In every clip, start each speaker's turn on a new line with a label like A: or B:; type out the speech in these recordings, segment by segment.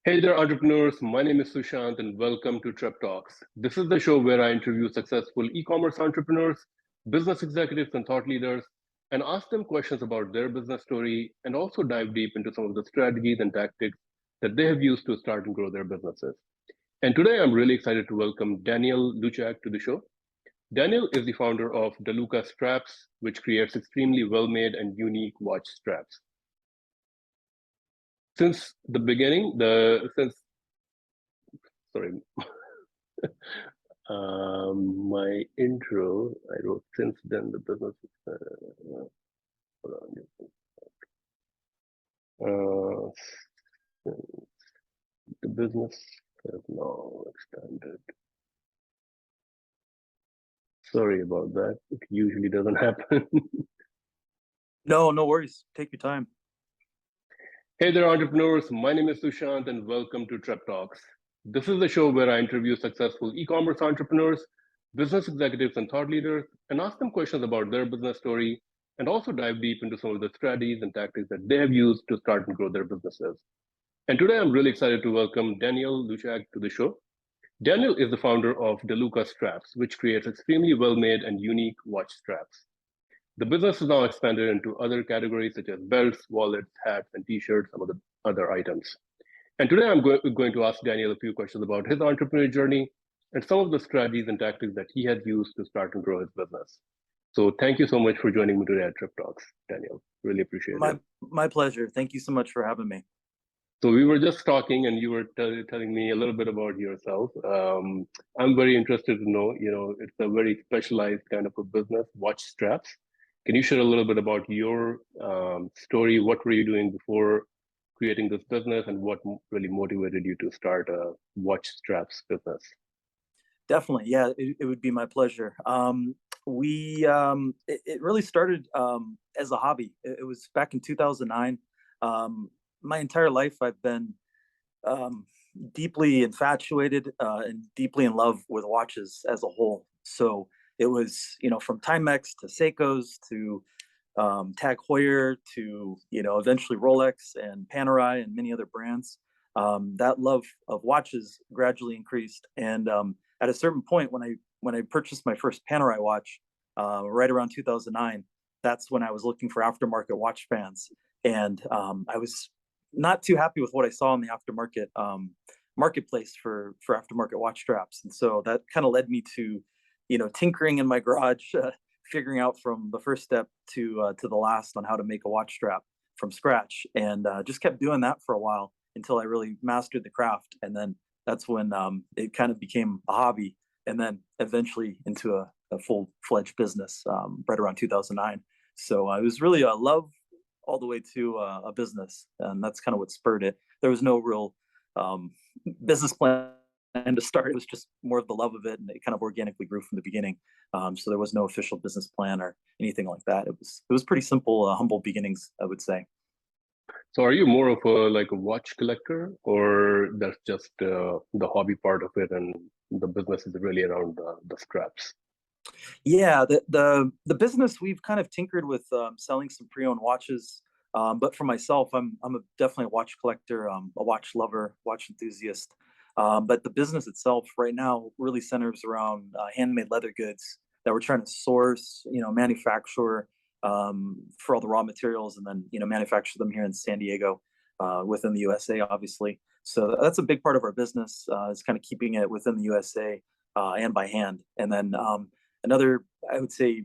A: Hey there, entrepreneurs. My name is Sushant, and welcome to Trip Talks. This is the show where I interview successful e commerce entrepreneurs, business executives, and thought leaders, and ask them questions about their business story and also dive deep into some of the strategies and tactics that they have used to start and grow their businesses. And today I'm really excited to welcome Daniel Luczak to the show. Daniel is the founder of DaLuca Straps, which creates extremely well made and unique watch straps. Since the beginning, since sorry, my intro, I wrote since then the business, hold on, since the business has now expanded. Sorry about that. It usually doesn't happen.
B: No worries. Take your time.
A: Hey there, entrepreneurs. My name is Sushant, and welcome to Trip Talks. This is the show where I interview successful e commerce entrepreneurs, business executives, and thought leaders, and ask them questions about their business story, and also dive deep into some of the strategies and tactics that they have used to start and grow their businesses. And today I'm really excited to welcome Daniel Luczak to the show. Daniel is the founder of DaLuca Straps, which creates extremely well made and unique watch straps. The business is now expanded into other categories such as belts, wallets, hats, and t-shirts, some of the other items. And today I'm going to ask Daniel a few questions about his entrepreneurial journey and some of the strategies and tactics that he has used to start and grow his business. So thank you so much for joining me today at Trip Talks, Daniel. Really appreciate it.
B: My pleasure. Thank you so much for having me.
A: So we were just talking, and you were telling me a little bit about yourself. I'm very interested to know. It's a very specialized kind of a business, watch straps. Can you share a little bit about your story? What were you doing before creating this business, and what really motivated you to start a watch straps business?
B: Definitely. Yeah, it would be my pleasure. It really started as a hobby. It was back in 2009. My entire life, I've been deeply infatuated and deeply in love with watches as a whole. So it was, from Timex to Seiko's to Tag Heuer to, eventually Rolex and Panerai and many other brands. That love of watches gradually increased. And at a certain point, when I purchased my first Panerai watch, right around 2009, that's when I was looking for aftermarket watch fans. And I was not too happy with what I saw in the aftermarket marketplace for aftermarket watch straps. And so that kind of led me to, tinkering in my garage, figuring out from the first step to the last on how to make a watch strap from scratch. And just kept doing that for a while until I really mastered the craft. And then that's when it kind of became a hobby, and then eventually into a full-fledged business right around 2009. So it was really a love all the way to a business, and that's kind of what spurred it. There was no real business plan to start. It was just more of the love of it, and it kind of organically grew from the beginning. So there was no official business plan or anything like that. It was pretty simple, humble beginnings, I would say.
A: So are you more of a watch collector, or that's just the hobby part of it, and the business is really around the straps?
B: Yeah, the business, we've kind of tinkered with selling some pre-owned watches. But for myself, I'm definitely a watch collector, a watch lover, watch enthusiast. But the business itself right now really centers around handmade leather goods that we're trying to source, manufacture for all the raw materials, and then manufacture them here in San Diego, within the USA, obviously. So that's a big part of our business, is kind of keeping it within the USA and by hand. And then another, I would say,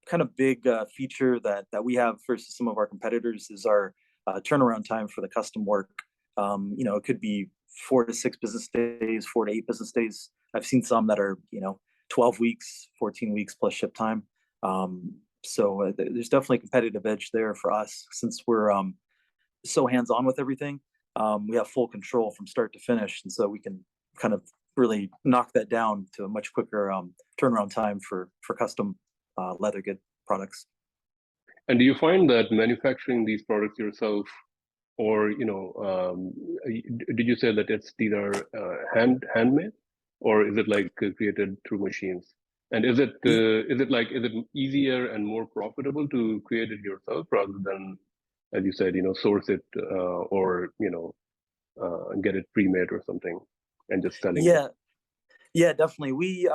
B: kind of big feature that we have versus some of our competitors is our turnaround time for the custom work. It could be 4 to 6 business days, 4 to 8 business days. I've seen some that are 12 weeks, 14 weeks plus ship time. So there's definitely a competitive edge there for us, since we're so hands-on with everything. We have full control from start to finish, and so we can kind of really knock that down to a much quicker turnaround time for custom leather good products.
A: And do you find that manufacturing these products yourself, or did you say that these are handmade, or is it like created through machines? And is it easier and more profitable to create it yourself rather than, as you said, source it or get it pre-made or something and just selling it?
B: Yeah, yeah, definitely.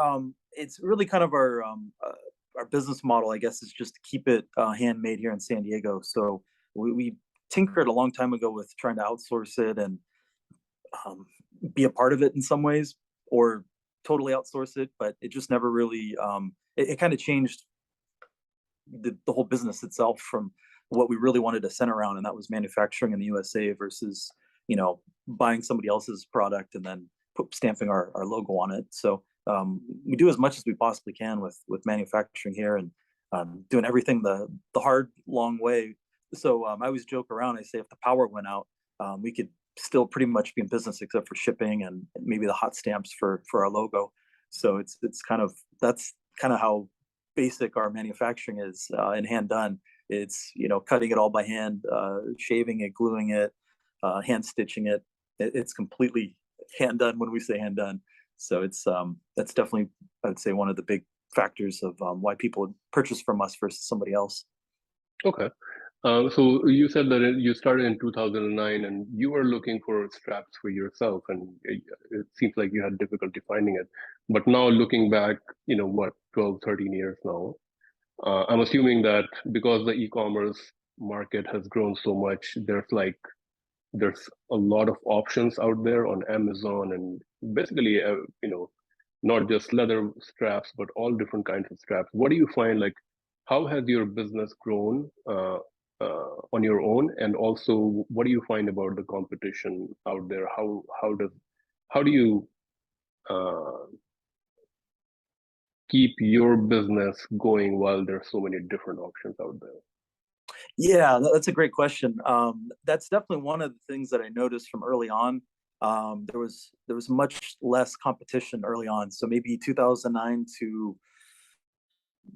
B: It's really kind of our business model, I guess, is just to keep it handmade here in San Diego. So we tinkered a long time ago with trying to outsource it and um, be a part of it in some ways, or totally outsource it, but it just never really. It kind of changed the whole business itself from what we really wanted to center around, and that was manufacturing in the USA versus buying somebody else's product and then stamping our logo on it. So we do as much as we possibly can with manufacturing here and doing everything the hard long way. So I always joke around. I say if the power went out, we could still pretty much be in business except for shipping and maybe the hot stamps for our logo. So it's kind of that's kind of how basic our manufacturing is in hand done. It's cutting it all by hand, shaving it, gluing it, hand stitching it. It's completely hand done when we say hand done. So it's that's definitely, I would say, one of the big factors of why people would purchase from us versus somebody else.
A: Okay. So you said that you started in 2009 and you were looking for straps for yourself, and it seems like you had difficulty finding it. But now looking back, what, 12, 13 years now, I'm assuming that because the e-commerce market has grown so much, there's a lot of options out there on Amazon and basically, not just leather straps, but all different kinds of straps. What do you find, like, how has your business grown on your own? And also, what do you find about the competition out there? How do you uh, keep your business going while there's so many different options out there?
B: Yeah, that's a great question. That's definitely one of the things that I noticed from early on. There was much less competition early on. So maybe 2009 to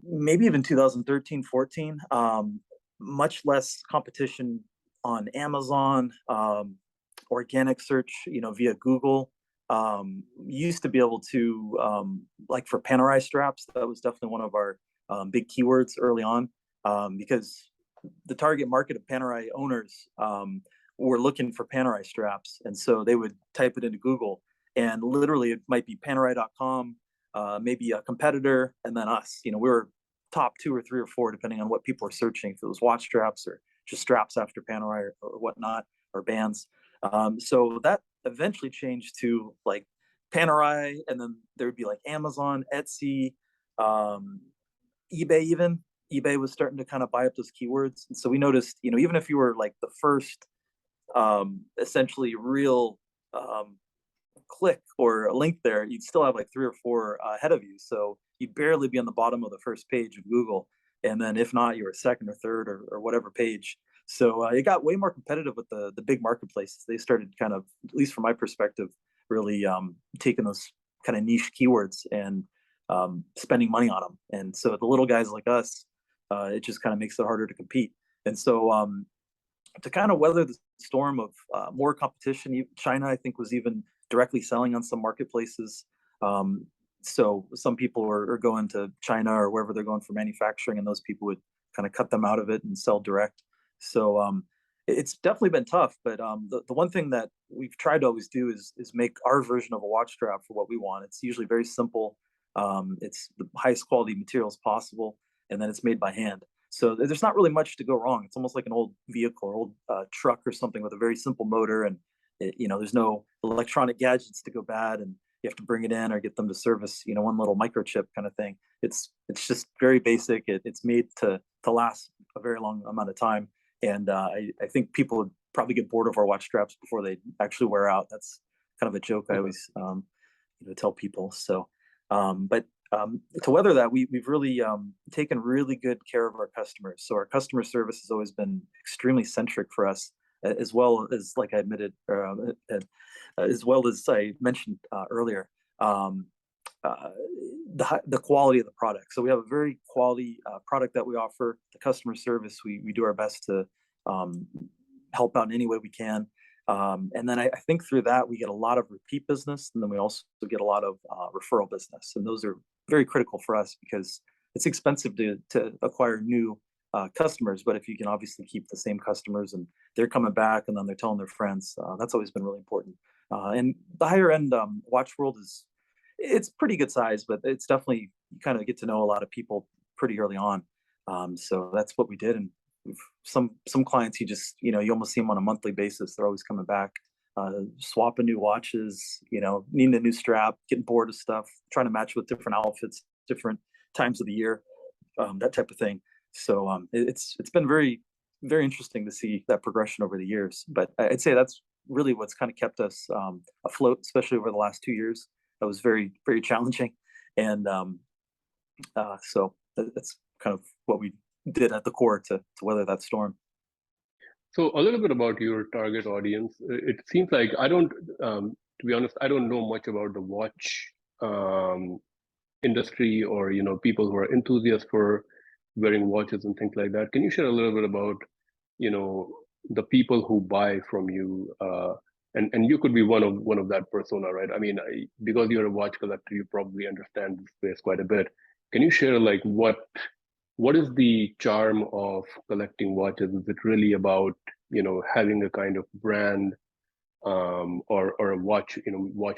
B: maybe even 2013, 14, much less competition on Amazon, organic search, via Google. Used to be able to, like for Panerai straps, that was definitely one of our big keywords early on, because the target market of Panerai owners were looking for Panerai straps. And so they would type it into Google, and literally it might be panerai.com, maybe a competitor, and then us. We were top 2 or 3 or 4, depending on what people are searching, if it was watch straps or just straps after Panerai or whatnot, or bands. So that eventually changed to like Panerai, and then there would be like Amazon, Etsy, eBay even. eBay was starting to kind of buy up those keywords. And so we noticed, even if you were like the first essentially real click or a link there, you'd still have like 3 or 4 ahead of you. So you'd barely be on the bottom of the first page of Google. And then if not, you were second or third or whatever page. So it got way more competitive with the big marketplaces. They started kind of, at least from my perspective, really taking those kind of niche keywords and spending money on them. And so the little guys like us, it just kind of makes it harder to compete. And so to kind of weather the storm of more competition, China, I think, was even directly selling on some marketplaces. So some people are going to China or wherever they're going for manufacturing, and those people would kind of cut them out of it and sell direct. So it's definitely been tough. But the one thing that we've tried to always do is make our version of a watch strap for what we want. It's usually very simple. It's the highest quality materials possible, and then it's made by hand. So there's not really much to go wrong. It's almost like an old vehicle or old truck or something with a very simple motor, and there's no electronic gadgets to go bad, and you have to bring it in or get them to service, one little microchip kind of thing. It's just very basic. It's made to last a very long amount of time, and I think people would probably get bored of our watch straps before they actually wear out. That's kind of a joke I always tell people. So, but to weather that, we've really taken really good care of our customers. So our customer service has always been extremely centric for us, as well as, like I admitted, as well as I mentioned earlier, the quality of the product. So we have a very quality product that we offer. The customer service, we do our best to help out in any way we can. And then I think through that, we get a lot of repeat business, and then we also get a lot of referral business. And those are very critical for us because it's expensive to acquire new customers, but if you can obviously keep the same customers and they're coming back and then they're telling their friends, that's always been really important. And the higher end watch world it's pretty good size, but it's definitely, you kind of get to know a lot of people pretty early on. So that's what we did. And some clients, you almost see them on a monthly basis. They're always coming back, swapping new watches, needing a new strap, getting bored of stuff, trying to match with different outfits, different times of the year, that type of thing. So it's been very, very interesting to see that progression over the years. But I'd say that's really what's kind of kept us afloat, especially over the last 2 years. That was very, very challenging. And so that's kind of what we did at the core to weather that storm.
A: So a little bit about your target audience. It seems like to be honest, I don't know much about the watch industry, or people who are enthusiasts for wearing watches and things like that. Can you share a little bit about the people who buy from you? And you could be one of that persona, right? I mean, because you're a watch collector, you probably understand the space quite a bit. Can you share like what is the charm of collecting watches? Is it really about having a kind of brand, or a watch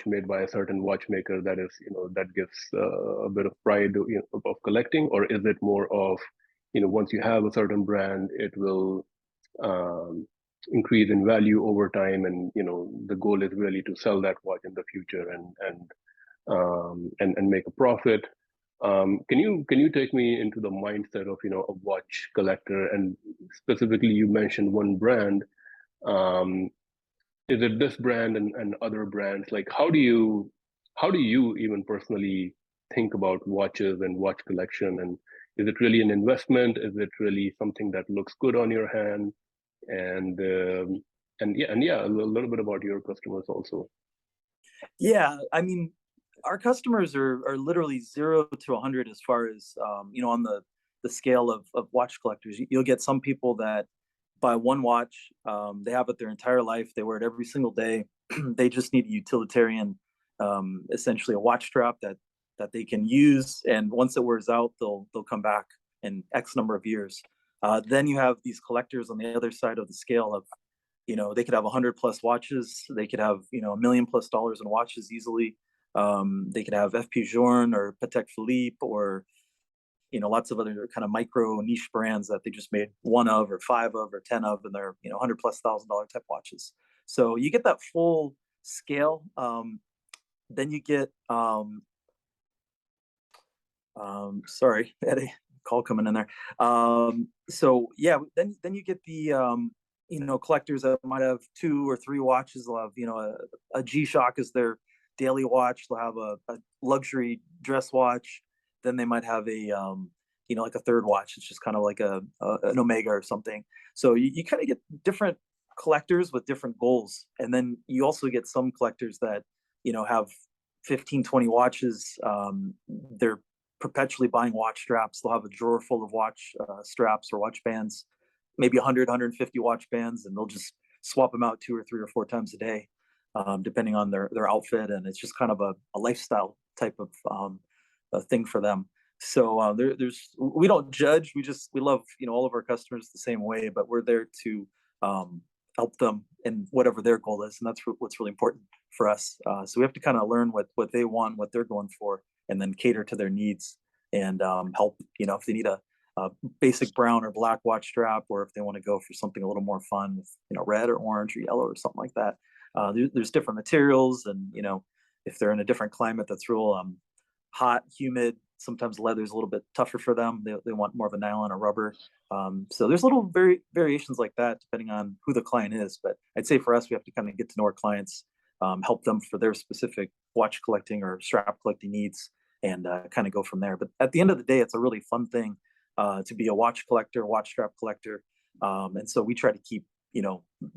A: made by a certain watchmaker that is that gives a bit of pride of collecting? Or is it more of once you have a certain brand, it will increase in value over time, and the goal is really to sell that watch in the future and make a profit? Can you take me into the mindset of a watch collector? And specifically, you mentioned one brand. Is it this brand and other brands? Like, how do you even personally think about watches and watch collection? And is it really an investment? Is it really something that looks good on your hand? And yeah, a little bit about your customers also.
B: Yeah, I mean, our customers are literally 0 to 100 as far as on the scale of watch collectors. You'll get some people that buy one watch, they have it their entire life, they wear it every single day. They just need a utilitarian, essentially a watch strap that they can use, and once it wears out, they'll come back in X number of years. Then you have these collectors on the other side of the scale of, they could have 100+ watches, they could have $1 million+ in watches easily. They could have FP Journe or Patek Philippe, or lots of other kind of micro niche brands that they just made one of, or 5 of, or 10 of, and they're $100,000+ type watches. So you get that full scale. Then you get sorry, I had a call coming in there. So yeah, then you get the collectors that might have 2 or 3 watches. They'll have a G-Shock as their daily watch. They'll have a luxury dress watch. Then they might have a like a third watch. It's just kind of like an Omega or something. So you kind of get different collectors with different goals. And then you also get some collectors that have 15, 20 watches. They're perpetually buying watch straps. They'll have a drawer full of watch straps or watch bands, maybe 100, 150 watch bands, and they'll just swap them out 2 or 3 or 4 times a day, depending on their outfit. And it's just kind of a lifestyle type of a thing for them. So we don't judge. We love all of our customers the same way, but we're there to help them in whatever their goal is, and that's what's really important for us. So we have to kind of learn what they want, what they're going for, and then cater to their needs and help. If they need a basic brown or black watch strap, or if they want to go for something a little more fun with red or orange or yellow or something like that. There's different materials, and if they're in a different climate that's real hot, humid, sometimes leather's a little bit tougher for them. They want more of a nylon or rubber. So there's little variations like that depending on who the client is. But I'd say for us, we have to kind of get to know our clients, help them for their specific watch collecting or strap collecting needs, and kind of go from there. But at the end of the day, it's a really fun thing to be a watch collector, watch strap collector. And so we try to keep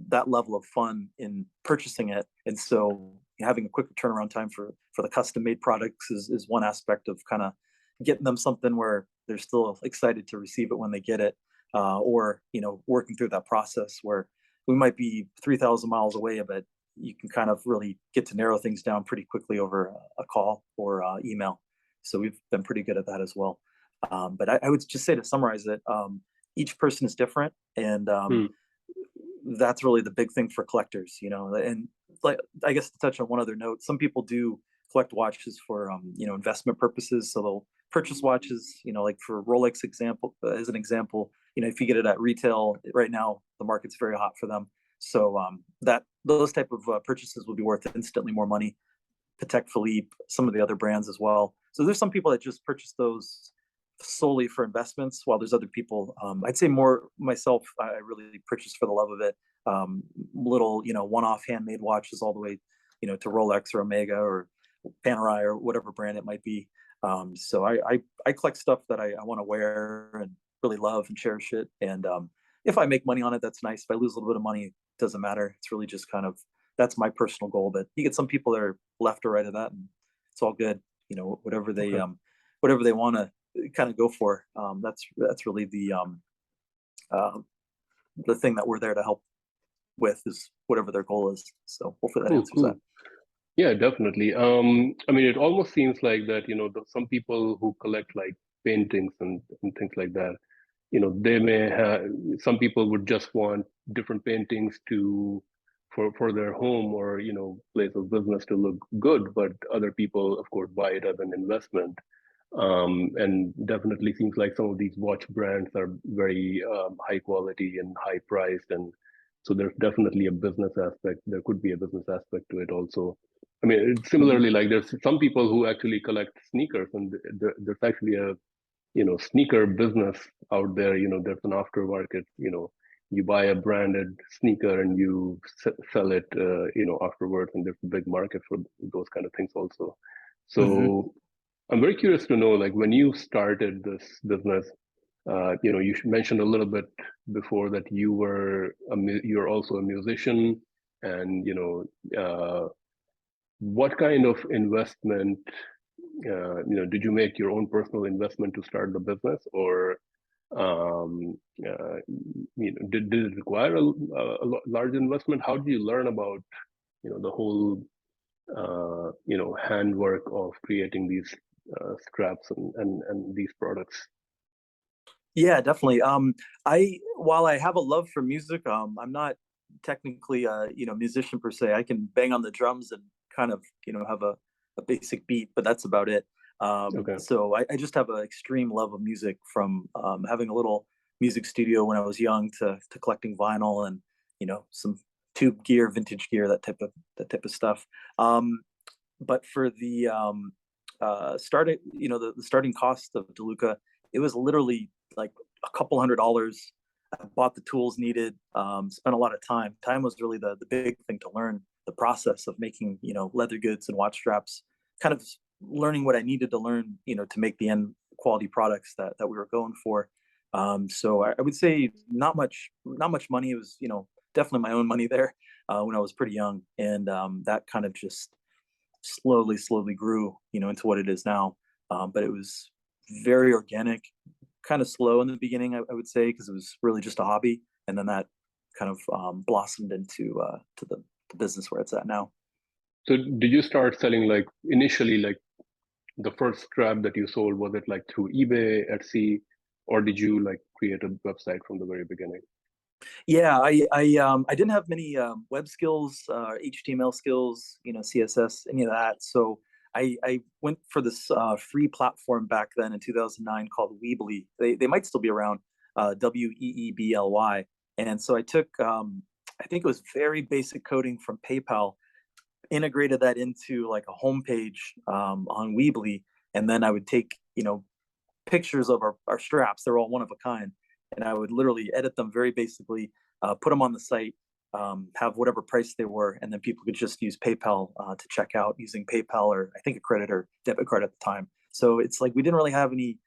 B: that level of fun in purchasing it. And so having a quick turnaround time for the custom made products is one aspect of kind of getting them something where they're still excited to receive it when they get it, or working through that process where we might be 3,000 miles away, but you can kind of really get to narrow things down pretty quickly over a call or email. So we've been pretty good at that as well. But I would just say, to summarize it, each person is different, and
A: Hmm.
B: that's really the big thing for collectors, and like, I guess to touch on one other note, some people do collect watches for investment purposes. So they'll purchase watches, like for Rolex example, as an example, if you get it at retail right now, the market's very hot for them. So that those type of purchases will be worth instantly more money. Patek Philippe, some of the other brands as well. So there's some people that just purchase those solely for investments, while there's other people. I'd say more myself. I really purchase for the love of it. Little, one-off handmade watches, all the way, to Rolex or Omega or Panerai or whatever brand it might be. So I collect stuff that I want to wear and really love and cherish it. And if I make money on it, that's nice. If I lose a little bit of money, it doesn't matter. It's really just kind of, that's my personal goal. But you get some people that are left or right of that, and it's all good. Whatever they
A: Okay.
B: whatever they want to kind of go for. That's really uh, the thing that we're there to help with, is whatever their goal is. So hopefully that
A: Cool,
B: answers that.
A: cool. Yeah, definitely. I mean, it almost seems like that, some people who collect like paintings and things like that, they may have, some people would just want different paintings for their home or, place of business to look good, but other people, of course, buy it as an investment. And definitely seems like some of these watch brands are very high quality and high priced, and so there's definitely a business aspect. There could be a business aspect to it also. I mean, it's
B: Mhm.
A: similarly, like there's some people who actually collect sneakers, and there's actually a sneaker business out there. There's an aftermarket. You buy a branded sneaker and you sell it, afterwards, and there's a big market for those kind of things also.
B: Mhm.
A: So I'm very curious to know, like, when you started this business, you mentioned a little bit before that you're also a musician, and what kind of investment, did you make your own personal investment to start the business, or did it require a large investment? How did you learn about, the whole handwork of creating these straps and these products?
B: Yeah, definitely. While I have a love for music, I'm not technically a musician per se. I can bang on the drums and kind of have a basic beat, but that's about it.
A: Okay.
B: So I just have an extreme love of music, from having a little music studio when I was young, to collecting vinyl and some tube gear, vintage gear, that type of stuff. But for the starting, the starting cost of DeLuca, it was literally like a couple $100s. I bought the tools needed, spent a lot of time. Time was really the big thing to learn the process of making, leather goods and watch straps, kind of learning what I needed to learn, to make the end quality products that we were going for. So I would say not much money. It was, definitely my own money there, when I was pretty young. And that kind of just slowly grew, into what it is now. But it was very organic, kind of slow in the beginning, I would say, because it was really just a hobby, and then that kind of blossomed into to the business where it's at now.
A: So did you start selling, like, initially, like the first strap that you sold, was it like through eBay, Etsy, or did you like create a website from the very beginning?
B: Yeah, I didn't have many web skills, HTML skills, CSS, any of that. So I went for this free platform back then in 2009 called Weebly. They might still be around, Weebly. And so I took, I think it was very basic coding from PayPal, integrated that into like a homepage on Weebly, and then I would take pictures of our straps. They're all one of a kind, and I would literally edit them very basically, put them on the site, have whatever price they were, and then people could just use PayPal to check out using PayPal, or I think a credit or debit card at the time. So it's like we didn't really have any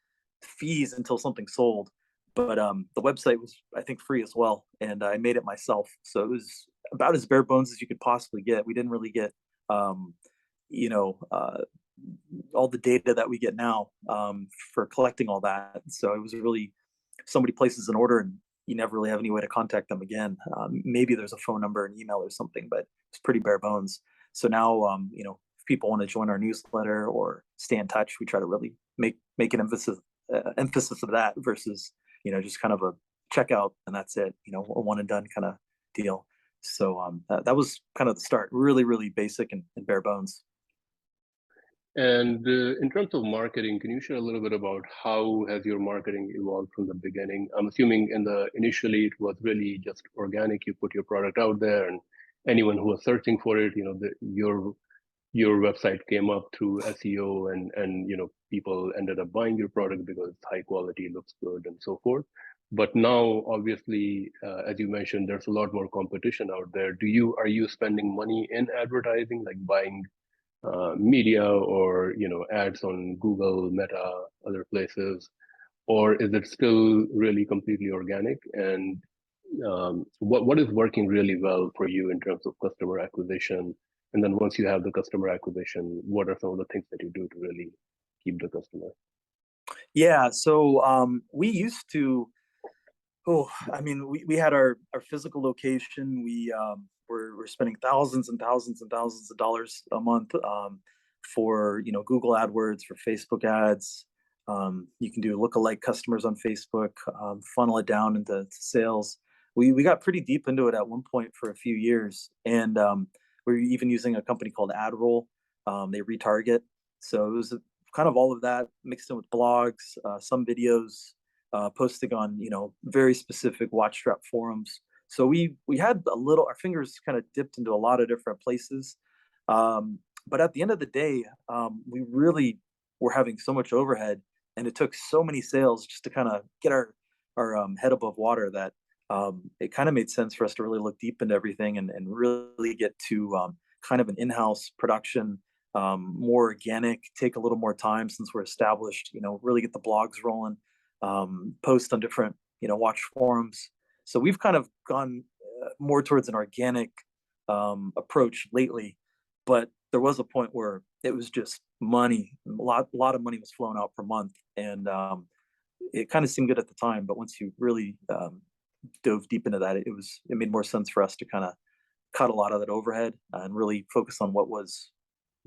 B: fees until something sold, but the website was, I think, free as well, and I made it myself. So it was about as bare bones as you could possibly get. We didn't really get um, you know all the data that we get now, for collecting all that. So it was really, somebody places an order and you never really have any way to contact them again. Maybe there's a phone number and email or something, but it's pretty bare bones. So now, if people want to join our newsletter or stay in touch, we try to really make an emphasis of that, versus just kind of a checkout, and that's it. A one and done kind of deal. So that was kind of the start. Really, really basic and bare bones.
A: And in terms of marketing, can you share a little bit about how has your marketing evolved from the beginning? I'm assuming initially it was really just organic. You put your product out there, and anyone who was searching for it, your website came up through SEO, and people ended up buying your product because it's high quality, looks good, and so forth. But now, obviously, as you mentioned, there's a lot more competition out there. Are you spending money in advertising, like buying media or ads on Google, Meta, other places, or is it still really completely organic? And what is working really well for you in terms of customer acquisition? And then once you have the customer acquisition, what are some of the things that you do to really keep the customer?
B: Yeah, so we used to. Oh, I mean, we had our physical location. We're spending thousands and thousands and thousands of dollars a month for Google AdWords, for Facebook ads. You can do lookalike customers on Facebook, funnel it down into sales. We got pretty deep into it at one point for a few years, and we were even using a company called AdRoll. They retarget, so it was kind of all of that mixed in with blogs, some videos, posting on very specific watch strap forums. So we had our fingers kind of dipped into a lot of different places. But at the end of the day, we really were having so much overhead, and it took so many sales just to kind of get our head above water that it kind of made sense for us to really look deep into everything and really get to kind of an in-house production, more organic, take a little more time since we're established, really get the blogs rolling, post on different watch forums. So we've kind of gone more towards an organic approach lately, but there was a point where it was just money. A lot of money was flowing out per month, and it kind of seemed good at the time. But once you really dove deep into that, it made more sense for us to kind of cut a lot of that overhead and really focus on what was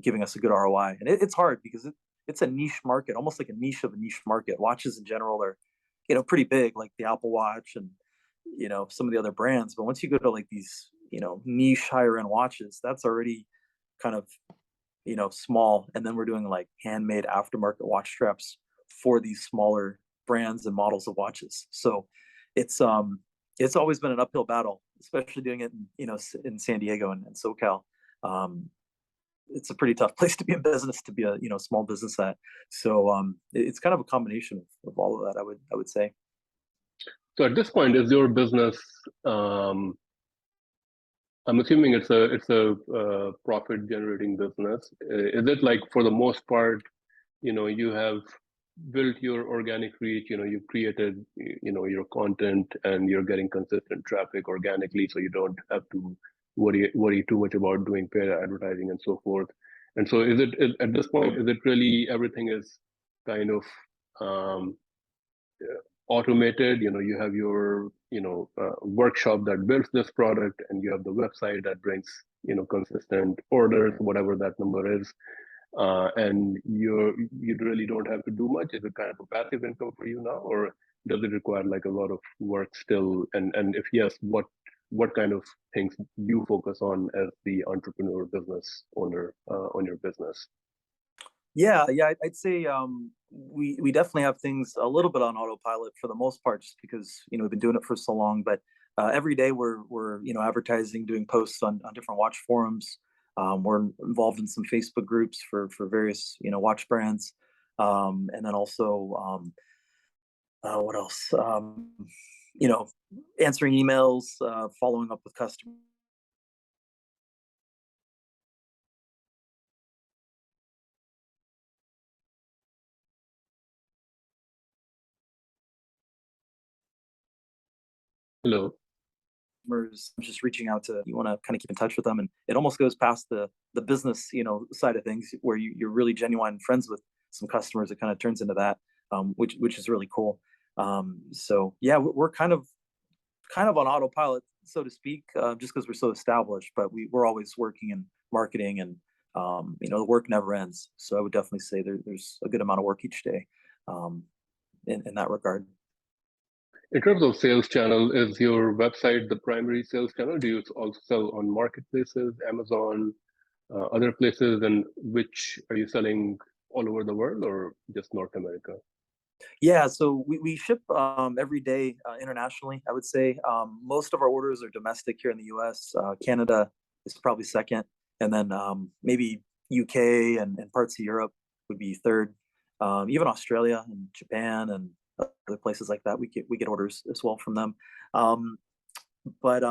B: giving us a good ROI. And it's hard because it's a niche market, almost like a niche of a niche market. Watches in general are, pretty big, like the Apple Watch and, some of the other brands. But once you go to like these, niche higher end watches, that's already kind of, small. And then we're doing like handmade aftermarket watch straps for these smaller brands and models of watches. So it's always been an uphill battle, especially doing it in San Diego and SoCal. It's a pretty tough place to be in business, to be a small business at. So it's kind of a combination of all of that, I would say.
A: So at this point, is your business? I'm assuming it's a profit generating business. Is it like for the most part, you have built your organic reach, you've created your content and you're getting consistent traffic organically, so you don't have to worry too much about doing paid advertising and so forth. And so at this point, is it really everything is kind of automated? You have your workshop that builds this product, and you have the website that brings consistent orders, whatever that number is, and you really don't have to do much. Is it kind of a passive income for you now, or does it require like a lot of work still? And if yes, what kind of things you focus on as the entrepreneur business owner on your business?
B: Yeah, I'd say we definitely have things a little bit on autopilot for the most part, just because we've been doing it for so long. But every day we're advertising, doing posts on different watch forums. We're involved in some Facebook groups for various watch brands, and then also what else? You know, Answering emails, following up with customers.
A: Hello.
B: Just reaching out to, you want to kind of keep in touch with them, and it almost goes past the business side of things, where you're really genuine friends with some customers. It kind of turns into that, which is really cool. So yeah, we're kind of on autopilot, so to speak, just because we're so established. But we're always working in marketing, and the work never ends. So I would definitely say there's a good amount of work each day, in that regard.
A: In terms of sales channel, is your website the primary sales channel? Do you also sell on marketplaces, Amazon, other places, and which are you selling all over the world or just North America?
B: Yeah, so we ship every day internationally, I would say. Most of our orders are domestic here in the US. Canada is probably second, and then maybe UK and parts of Europe would be third. Even Australia and Japan and other places like that, we get orders as well from them. Um, but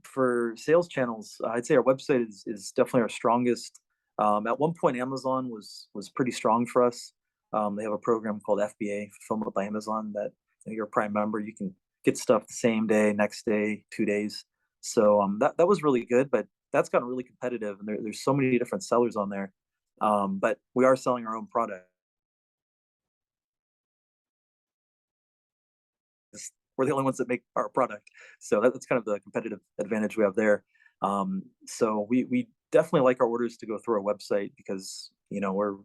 B: for sales channels, I'd say our website is definitely our strongest. At one point, Amazon was pretty strong for us. They have a program called FBA, Fulfillment by Amazon, that you're a Prime member, you can get stuff the same day, next day, 2 days. So that was really good, but that's gotten really competitive, and there's so many different sellers on there. But we are selling our own product. We're the only ones that make our product, so that's kind of the competitive advantage we have there. So we definitely like our orders to go through our website, because we're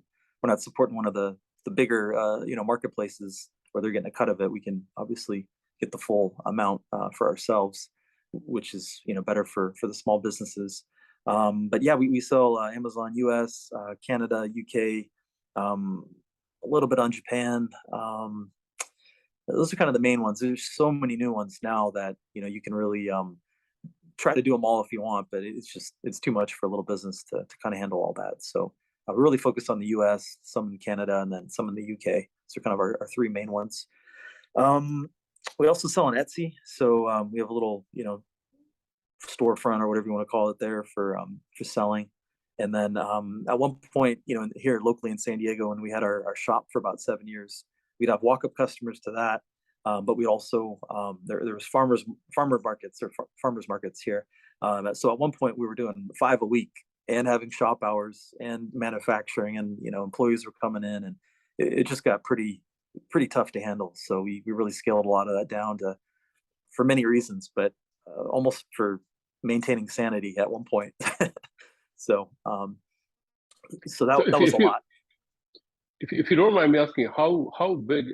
B: not supporting one of the bigger marketplaces where they're getting a cut of it. We can obviously get the full amount for ourselves, which is better for the small businesses. But yeah, we sell Amazon US, Canada, UK, a little bit on Japan. Those are kind of the main ones. There's so many new ones now that you can really try to do them all if you want, but it's too much for a little business to kind of handle all that. So we're really focused on the US, some in Canada, and then some in the UK. So kind of our three main ones. We also sell on Etsy, so we have a little storefront or whatever you want to call it there for selling. And then at one point, here locally in San Diego, when we had our shop for about 7 years, we'd have walk-up customers to that. But we also there was farmers markets here. So at one point we were doing 5 a week and having shop hours and manufacturing, and employees were coming in, and it just got pretty tough to handle. So we really scaled a lot of that down for many reasons, but almost for maintaining sanity at one point. So that was a lot.
A: If you don't mind me asking, how big?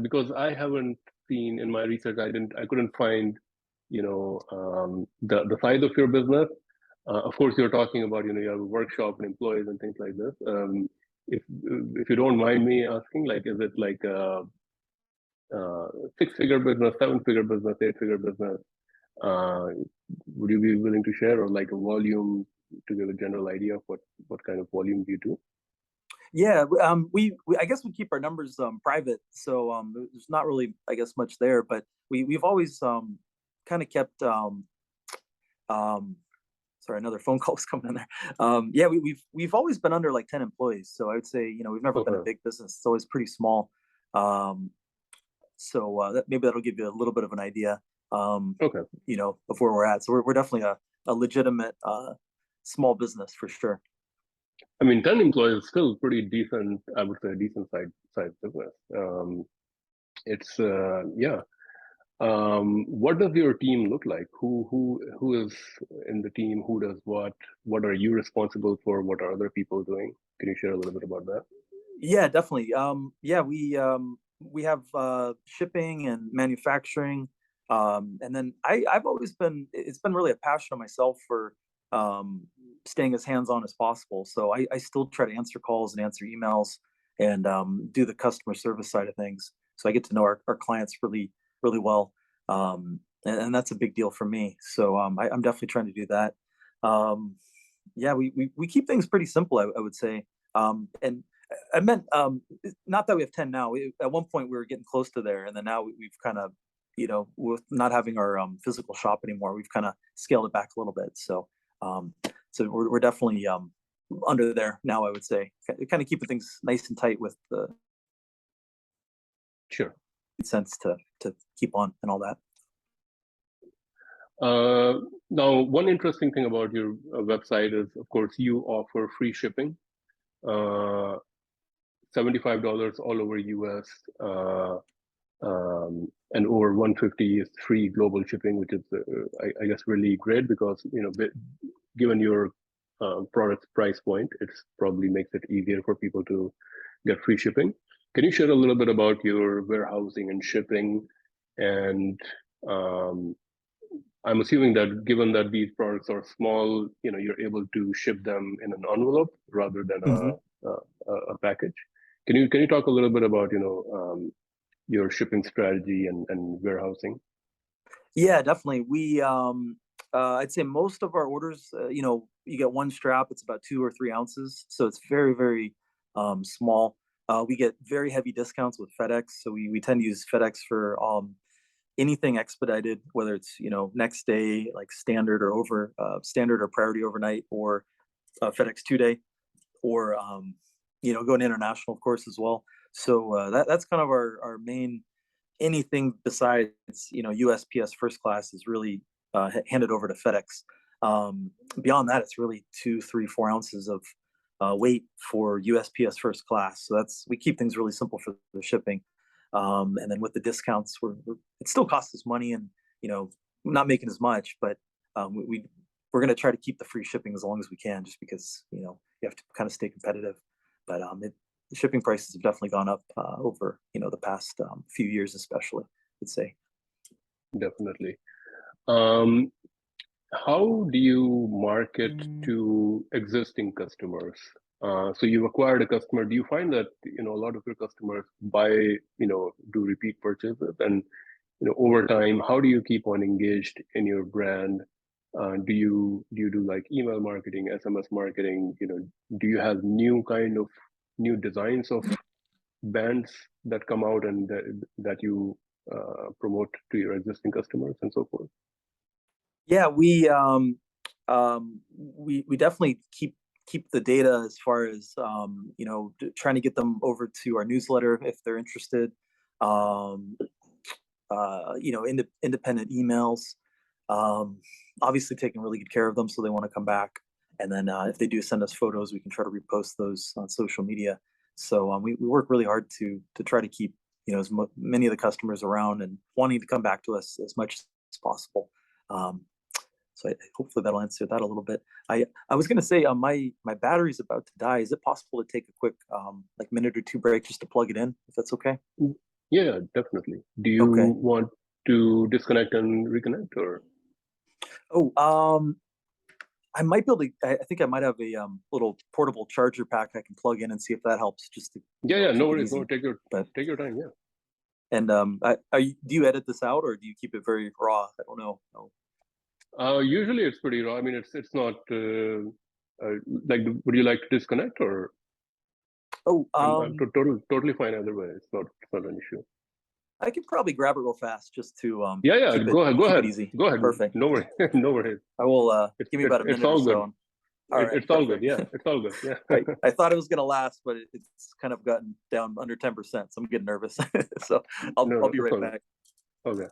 A: Because I haven't seen in my research, I couldn't find, the size of your business. Of course, you're talking about, you have a workshop and employees and things like this. If you don't mind me asking, like, is it like a 6-figure business, 7-figure business, 8-figure business? Would you be willing to share, or like a volume, to give a general idea of what kind of volume do you do?
B: Yeah, we I guess we keep our numbers private, so there's not really, I guess, much there. But we've always kind of kept. Sorry, another phone call was coming in there. Yeah, we've always been under like 10 employees, so I would say we've never been a big business. It's always pretty small. So maybe that'll give you a little bit of an idea.
A: Okay.
B: Of where we're at. So we're definitely a legitimate small business for sure.
A: I mean, 10 employees is still pretty decent. I would say a decent size business. It's yeah. What does your team look like? Who is in the team? Who does what? What are you responsible for? What are other people doing? Can you share a little bit about that?
B: Yeah, definitely. Yeah, we have shipping and manufacturing, and then I've always it's been really a passion of myself for staying as hands-on as possible. So I still try to answer calls and answer emails, and do the customer service side of things. So I get to know our clients really well, and that's a big deal for me. So I'm definitely trying to do that. Yeah, we keep things pretty simple, I would say. And I meant not that we have 10 now. At one point we were getting close to there, and then now we've kind of, with not having our physical shop anymore, we've kind of scaled it back a little bit. So we're definitely under there now, I would say. Kind of keeping things nice and tight with the
A: Sure.
B: sense to keep on and all that.
A: Now, one interesting thing about your website is, of course, you offer free shipping. $75 all over US, and over 150 is free global shipping, which is, I guess, really great, because given your product's price point, it probably makes it easier for people to get free shipping. Can you share a little bit about your warehousing and shipping, And I'm assuming that given that these products are small, you're able to ship them in an envelope rather than a package. Can you talk a little bit about your shipping strategy and warehousing?
B: Yeah, definitely. I'd say most of our orders, you get one strap, it's about 2 or 3 ounces, so it's very, very small. We get very heavy discounts with FedEx, so we tend to use FedEx for anything expedited, whether it's next day, like standard or priority overnight, or FedEx 2 day, or going international, of course, as well. So that's kind of our main. Anything besides USPS first class is really handed over to FedEx. Beyond that, it's really 2, 3, 4 ounces of weight for USPS first class. So we keep things really simple for the shipping. And then with the discounts, it still costs us money, and not making as much, but we're going to try to keep the free shipping as long as we can, just because you have to kind of stay competitive. But the shipping prices have definitely gone up over the past few years, especially, I'd say.
A: Definitely. How do you market to existing customers? So you've acquired a customer. Do you find that a lot of your customers buy, do repeat purchases, and over time, how do you keep on engaged in your brand? Do you do like email marketing, SMS marketing? Do you have new designs of bands that come out and that you promote to your existing customers and so forth?
B: Yeah, we definitely keep the data as far as trying to get them over to our newsletter if they're interested. Independent emails. Obviously, taking really good care of them so they want to come back. And then if they do send us photos, we can try to repost those on social media. So we work really hard to try to keep as many of the customers around and wanting to come back to us as much as possible. So hopefully that'll answer that a little bit. I was going to say my battery's about to die. Is it possible to take a quick minute or two break just to plug it in, if that's okay?
A: Yeah, definitely. Do you want to disconnect and reconnect, or?
B: Oh, I might be able to. I think I might have a little portable charger pack I can plug in and see if that helps. Just to
A: no worries. No, take your time. Yeah.
B: And do you edit this out, or do you keep it very raw? I don't know. No.
A: Usually it's pretty raw. I mean, it's not like. Would you like to disconnect, or?
B: Oh,
A: I'm totally fine either way. It's not an issue.
B: I could probably grab it real fast just to
A: Yeah. Go ahead.
B: Easy.
A: Go ahead.
B: Perfect.
A: No worries. No worries.
B: I will give me about a minute or so.
A: All right, it's all good. Yeah, it's all good. Yeah.
B: I thought it was gonna last, but it's kind of gotten down under 10%, so I'm getting nervous. So I'll be right back.
A: Okay.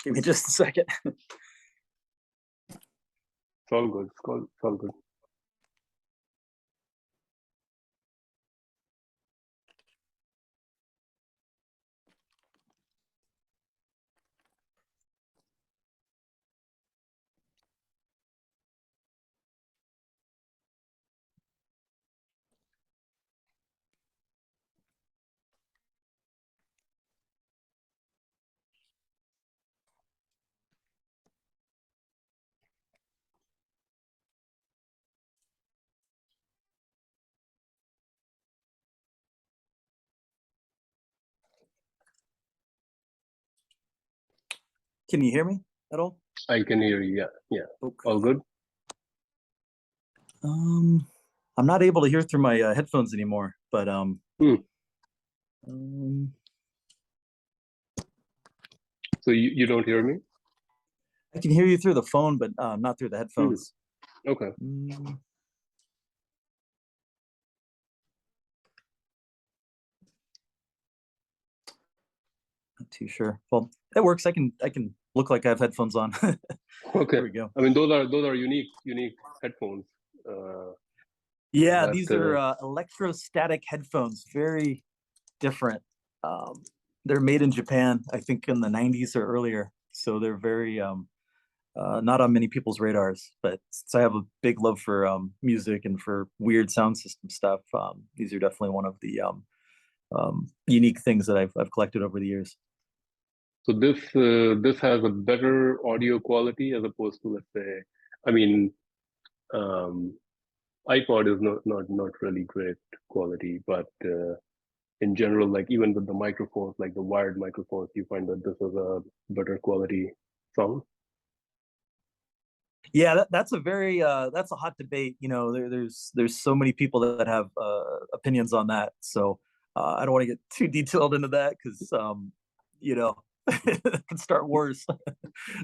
B: Give me just a second.
A: It's all good. It's all good.
B: Can you hear me at all?
A: I can hear you. Yeah.
B: Okay.
A: All good.
B: I'm not able to hear through my headphones anymore, but
A: Hmm.
B: um,
A: So you don't hear me?
B: I can hear you through the phone, but not through the
A: Hmm.
B: headphones.
A: Okay.
B: Mm, not too sure. Well, it works. I can look like I have headphones on.
A: Okay.
B: There we go.
A: I mean, those are unique headphones. Uh,
B: Yeah,
A: that
B: these are electrostatic headphones. Very different. Um, they're made in Japan, I think in the 90s or earlier. So they're very not on many people's radars. But since I have a big love for music and for weird sound system stuff, these are definitely one of the unique things that I've collected over the years.
A: so this has a better audio quality as opposed to, let's say, I mean, um, iPod is not really great quality, but in general, like even with the microphones, like the wired microphones, you find that this is a better quality sound.
B: Yeah, that's a very that's a hot debate. There's so many people that have opinions on that. So I don't want to get too detailed into that because you know it can start wars.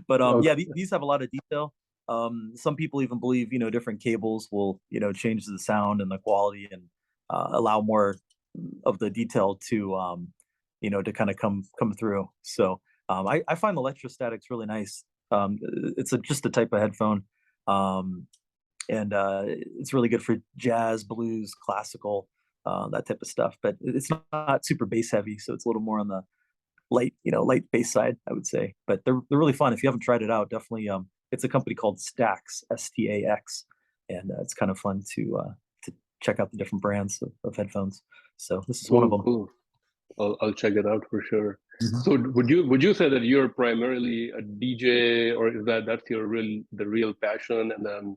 B: But yeah,
A: Okay.
B: these have a lot of detail. Some people even believe different cables will change the sound and the quality and allow more of the detail to kind of come through. So I find the electrostatics really nice. It's just a type of headphone, um, and it's really good for jazz, blues, classical, that type of stuff. But it's not super bass heavy, so it's a little more on the light bass side, I would say. But they're really fun. If you haven't tried it out, definitely. It's a company called Stax, Stax, and it's kind of fun to check out the different brands of headphones. So this is one of
A: Cool,
B: them.
A: cool. I'll check it out for sure.
B: Mhm.
A: So would you say that you're primarily a DJ, or is that's your real passion, and then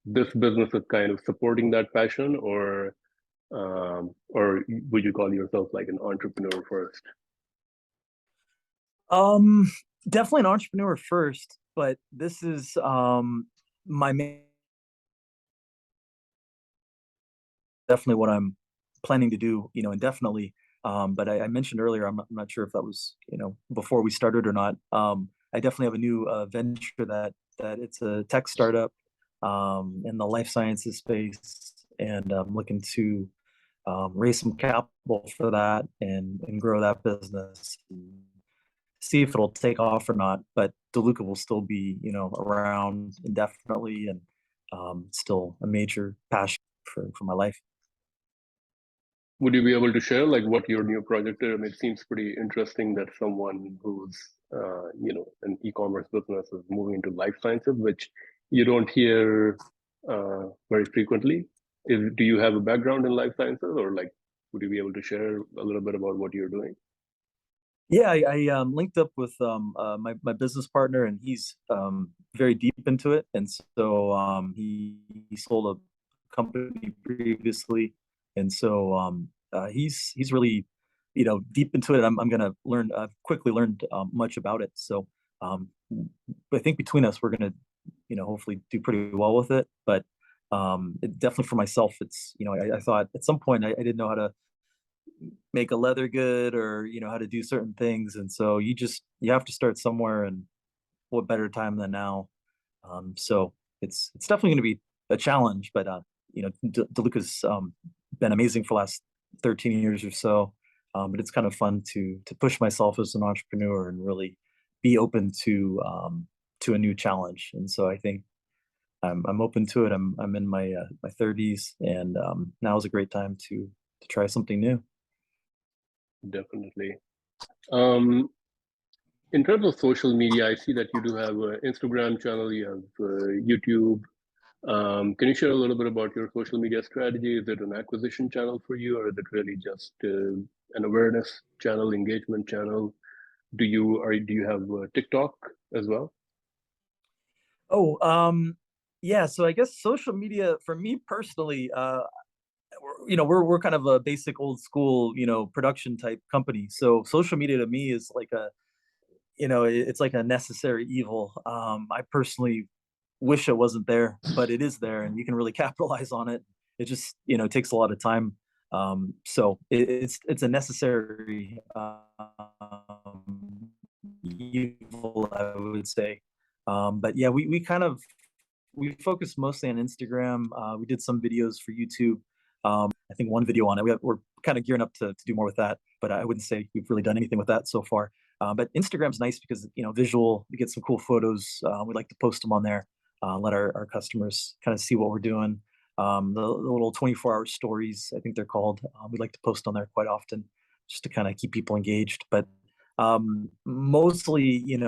A: this business is kind of supporting that passion, or would you call yourself like an entrepreneur first?
B: Um, Definitely an entrepreneur first, but this is my main, definitely what I'm planning to do, indefinitely. But I mentioned earlier, I'm not sure if that was, before we started or not. I definitely have a new venture that it's a tech startup in the life sciences space, and I'm looking to raise some capital for that and grow that business. And see if it'll take off or not. But DeLuca will still be, around indefinitely and still a major passion for my life.
A: Would you be able to share like what your new project is? I mean, it seems pretty interesting that someone who's an e-commerce business is moving into life sciences, which you don't hear very frequently. Do you have a background in life sciences, or like would you be able to share a little bit about what you're doing?
B: Yeah, I linked up with my business partner, and he's very deep into it. And so he sold a company previously, and so he's really deep into it. I'm going to learn. I've quickly learned much about it. So um, I think between us, we're going to hopefully do pretty well with it. But definitely for myself, it's I thought at some point I didn't know how to make a leather good or how to do certain things, and so you have to start somewhere, and what better time than now. So it's definitely going to be a challenge, but DeLuca's been amazing for the last 13 years or so. But it's kind of fun to push myself as an entrepreneur and really be open to a new challenge. And so I think I'm open to it. I'm in my 30s, and now is a great time to try something new.
A: Definitely. Um, in terms of social media, I see that you do have an Instagram channel, you have YouTube. Can you share a little bit about your social media strategy? Is it an acquisition channel for you, or is it really just an awareness channel, engagement channel? Do you have TikTok as well?
B: Oh, yeah. So I guess social media for me personally, we're kind of a basic old school, production type company. So social media to me is like it's like a necessary evil. I personally wish it wasn't there, but it is there, and you can really capitalize on it. It just takes a lot of time. So it's a necessary evil, I would say. But yeah, we focus mostly on Instagram. We did some videos for YouTube. I think one video on it. We're kind of gearing up to do more with that, but I wouldn't say we've really done anything with that so far. But Instagram's nice because visual. We get some cool photos. We like to post them on there. Let our customers kind of see what we're doing. The little 24-hour stories, I think they're called. We like to post on there quite often, just to kind of keep people engaged. But mostly,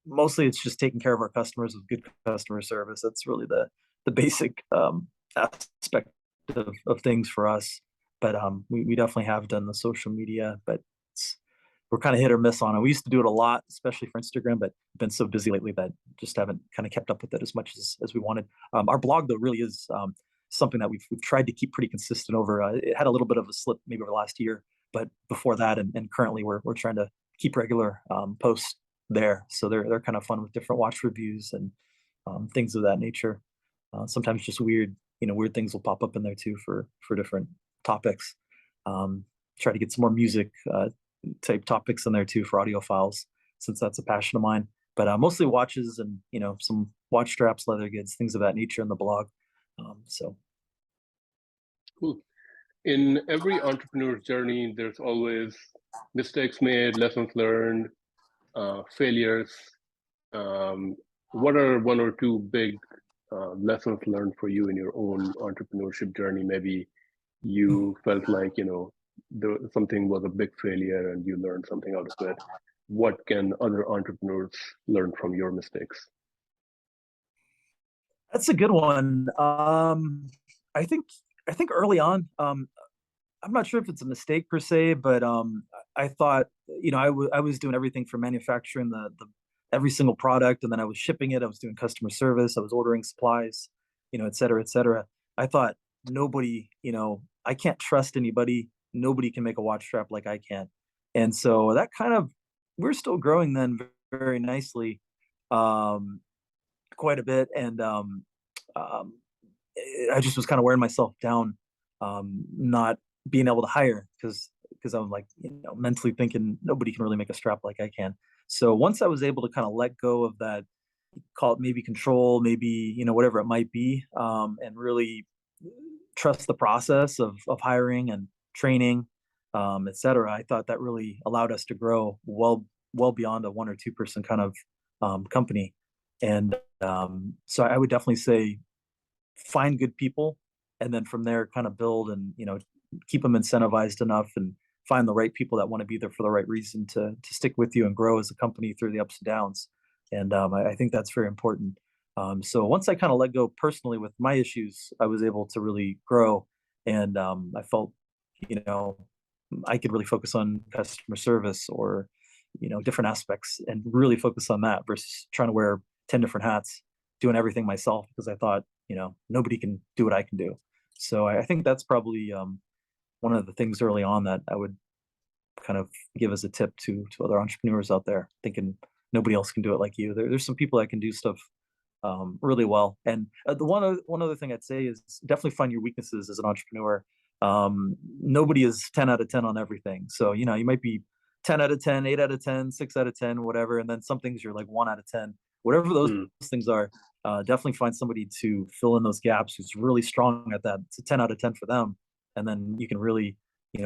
B: mostly it's just taking care of our customers with good customer service. That's really the basic aspect of things for us. But we definitely have done the social media, but we're kind of hit or miss on it. We used to do it a lot, especially for Instagram, but been so busy lately that just haven't kind of kept up with it as much as we wanted. Our blog, though, really is something that we've tried to keep pretty consistent over. It had a little bit of a slip maybe over the last year, but before that and currently we're trying to keep regular posts there. So they're kind of fun with different watch reviews and things of that nature. Sometimes just weird things will pop up in there too for different topics. Try to get some more music type topics in there too for audiophiles, since that's a passion of mine. But mostly watches and some watch straps, leather goods, things of that nature in the blog. So
A: Cool. In every entrepreneur's journey, there's always mistakes made, lessons learned, failures. What are one or two big lessons learned for you in your own entrepreneurship journey? Maybe you felt like something was a big failure and you learned something out of it. What can other entrepreneurs learn from your mistakes?
B: that's a good one. I think early on, I'm not sure if it's a mistake per se, but I thought I was doing everything from manufacturing the every single product, and then I was shipping it. I was doing customer service. I was ordering supplies, et cetera, et cetera. I thought nobody, I can't trust anybody. Nobody can make a watch strap like I can. And so that kind of, we're still growing then very nicely, quite a bit. And um, I just was kind of wearing myself down, not being able to hire because I'm like, mentally thinking nobody can really make a strap like I can. So once I was able to kind of let go of that, call it maybe control, maybe, whatever it might be, and really trust the process of hiring and training, et cetera, I thought that really allowed us to grow well beyond a 1 or 2% kind of company. And so I would definitely say find good people, and then from there kind of build and keep them incentivized enough, and find the right people that want to be there for the right reason to stick with you and grow as a company through the ups and downs. And I think that's very important. So once I kind of let go personally with my issues, I was able to really grow, and I felt I could really focus on customer service or different aspects and really focus on that versus trying to wear 10 different hats, doing everything myself, because I thought nobody can do what I can do. So I think that's probably one of the things early on that I would kind of give as a tip to other entrepreneurs out there, thinking nobody else can do it like you. There's some people that can do stuff really well. And the one other thing I'd say is definitely find your weaknesses as an entrepreneur. Nobody is 10 out of 10 on everything. So you might be 10 out of 10, 8 out of 10, 6 out of 10, whatever, and then some things you're like 1 out of 10. Whatever those things are, definitely find somebody to fill in those gaps who's really strong at that. It's a 10 out of 10 for them, and then you can really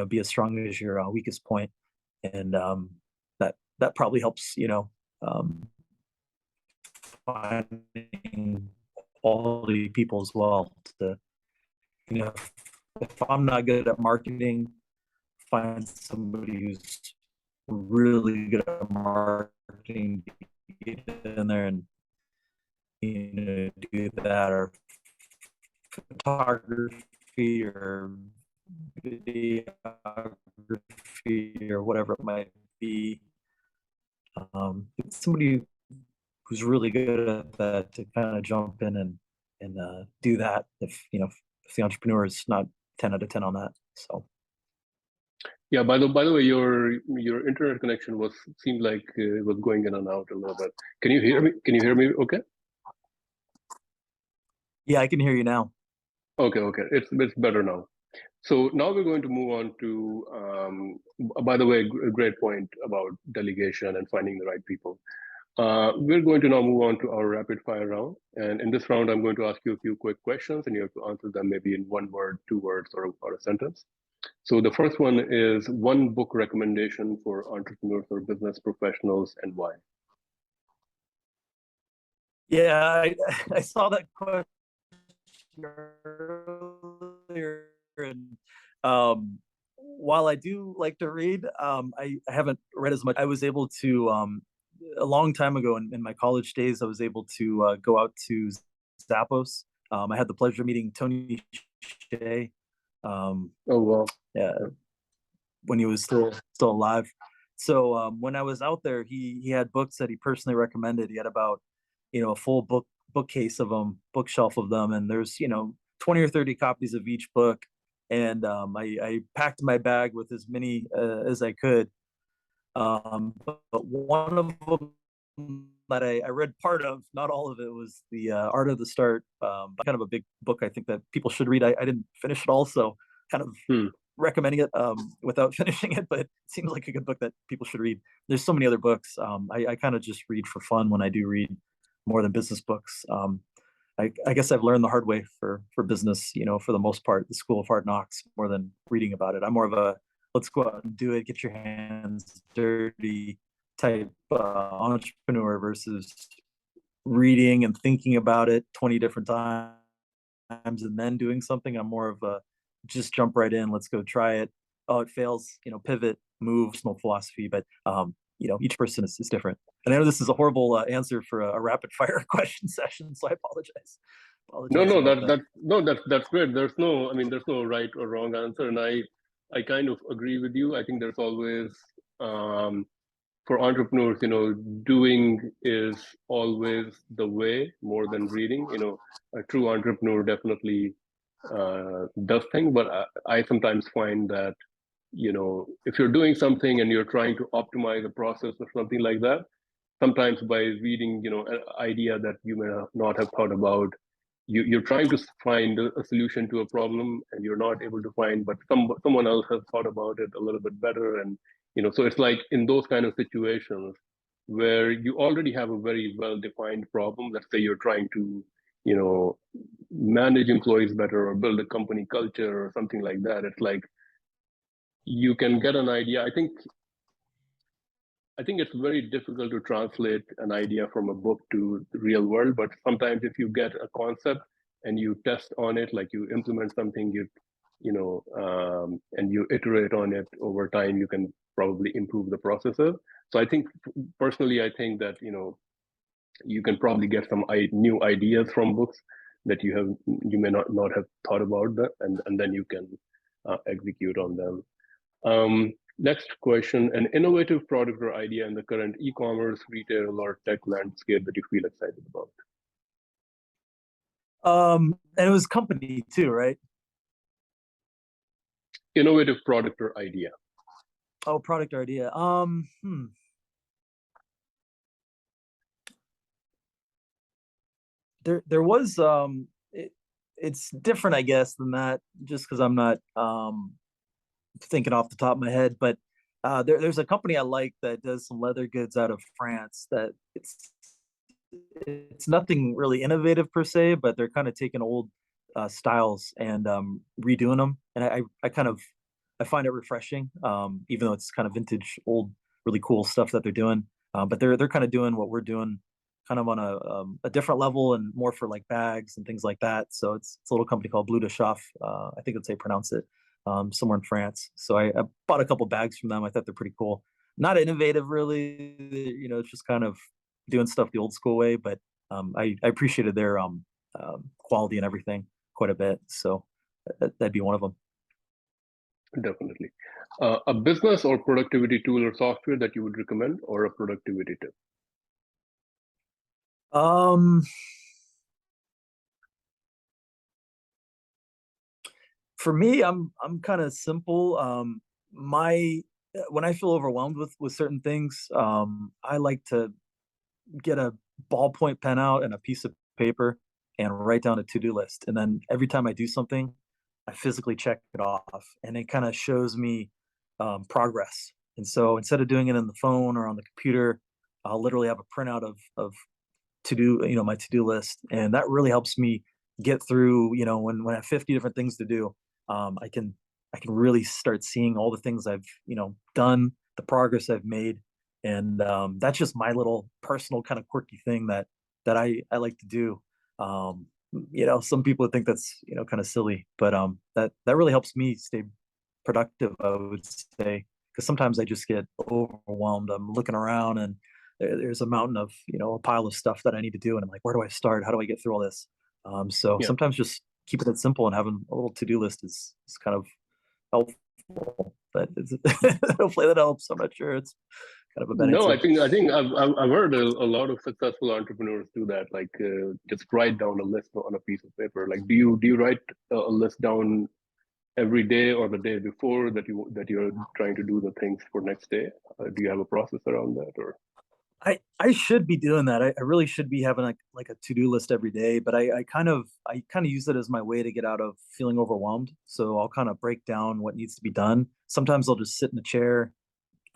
B: be as strong as your weakest point. And that probably helps finding quality people as well. To if I'm not good at marketing, find somebody who's really good at marketing, get in there and do that, or photography or videography or whatever it might be. It's somebody who's really good at that to kind of jump in and do that if if the entrepreneur is not 10 out of 10 on that. So
A: Yeah, by the way, your internet connection seemed like it was going in and out a little bit. Can you hear me? Can you hear me okay?
B: Yeah, I can hear you now.
A: Okay, it's better now. So now we're going to move on to, by the way, a great point about delegation and finding the right people. We're going to now move on to our rapid fire round. And in this round, I'm going to ask you a few quick questions and you have to answer them maybe in one word, two words, or a sentence. So the first one is one book recommendation for entrepreneurs or business professionals and why?
B: Yeah, I saw that question earlier, and while I do like to read, I haven't read as much. I was able to a long time ago in my college days, I was able to go out to Zappos. I had the pleasure of meeting Tony Shea. Um,
A: Oh, well,
B: yeah,
A: yeah.
B: when he was still alive. So when I was out there, he had books that he personally recommended. He had about a full bookcase of them, bookshelf of them, and there's 20 or 30 copies of each book. And I packed my bag with as many as I could. But one of them that I read part of, not all of it, was the Art of the Start. Kind of a big book I think that people should read. I didn't finish it all, so kind of
A: Hmm.
B: recommending it without finishing it, but it seems like a good book that people should read. There's so many other books. I kind of just read for fun when I do read more than business books. I guess I've learned the hard way for business, for the most part, the school of hard knocks more than reading about it. I'm more of a let's go out and do it, get your hands dirty type entrepreneur versus reading and thinking about it 20 different times and then doing something. I'm more of a just jump right in, let's go try it. Oh, it fails, pivot, move, no philosophy. But each person is different. And I know this is a horrible answer for a rapid fire question session, so I apologize.
A: No,
B: Apologize
A: no,
B: about that.
A: that's great. There's no right or wrong answer, and I kind of agree with you. I think there's always um, for entrepreneurs, doing is always the way more than reading. A true entrepreneur definitely does things, but I sometimes find that if you're doing something and you're trying to optimize a process or something like that, sometimes by reading an idea that you may not have thought about, you're trying to find a solution to a problem and you're not able to find, but someone else has thought about it a little bit better. And so it's like in those kind of situations where you already have a very well defined problem. Let's say you're trying to you know manage employees better or build a company culture or something like that. It's like you can get an idea. I think it's very difficult to translate an idea from a book to the real world, but sometimes if you get a concept and you test on it, like you implement something, and you iterate on it over time, you can probably improve the processes. So I think personally, I think that you can probably get some new ideas from books that you may not have thought about that, and then you can execute on them. Next question, an innovative product or idea in the current e-commerce, retail, or tech landscape that you feel excited about?
B: And it was company too, right?
A: Innovative product or idea.
B: Oh, product or idea. There was it's different, I guess, than that, just because I'm not thinking off the top of my head. But there's a company I like that does some leather goods out of France that it's nothing really innovative per se, but they're kind of taking old styles and redoing them, and I kind of I find it refreshing, even though it's kind of vintage, old, really cool stuff that they're doing. But they're kind of doing what we're doing, kind of on a different level and more for like bags and things like that. So it's a little company called Blue de Chauffe. I think that's how you pronounce it. Somewhere in France. So I bought a couple bags from them. I thought they're pretty cool. Not innovative, really. It's just kind of doing stuff the old school way. But I appreciated their quality and everything quite a bit. So that'd be one of them.
A: Definitely. A business or productivity tool or software that you would recommend, or a productivity tip?
B: Um, for me, I'm kind of simple. My When I feel overwhelmed with certain things, I like to get a ballpoint pen out and a piece of paper and write down a to-do list. And then every time I do something, I physically check it off, and it kind of shows me progress. And so instead of doing it in the phone or on the computer, I'll literally have a printout of to do, my to-do list, and that really helps me get through. When I have 50 different things to do, I can really start seeing all the things I've done, the progress I've made, and that's just my little personal kind of quirky thing that I like to do. Um, some people would think that's kind of silly, but that really helps me stay productive, I would say, because sometimes I just get overwhelmed. I'm looking around and there's a mountain of a pile of stuff that I need to do, and I'm like, where do I start? How do I get through all this? So
A: Yeah.
B: sometimes just keeping it simple and having a little to-do list is kind of helpful. But hopefully that helps. I'm not sure. It's kind of a bad
A: No,
B: answer.
A: I think I've heard a lot of successful entrepreneurs do that. Like just write down a list on a piece of paper. Like, do you write a list down every day or the day before that you're trying to do the things for next day? Do you have a process around that, or?
B: I should be doing that. I really should be having like a to-do list every day, but I kind of use it as my way to get out of feeling overwhelmed. So I'll kind of break down what needs to be done. Sometimes I'll just sit in a chair,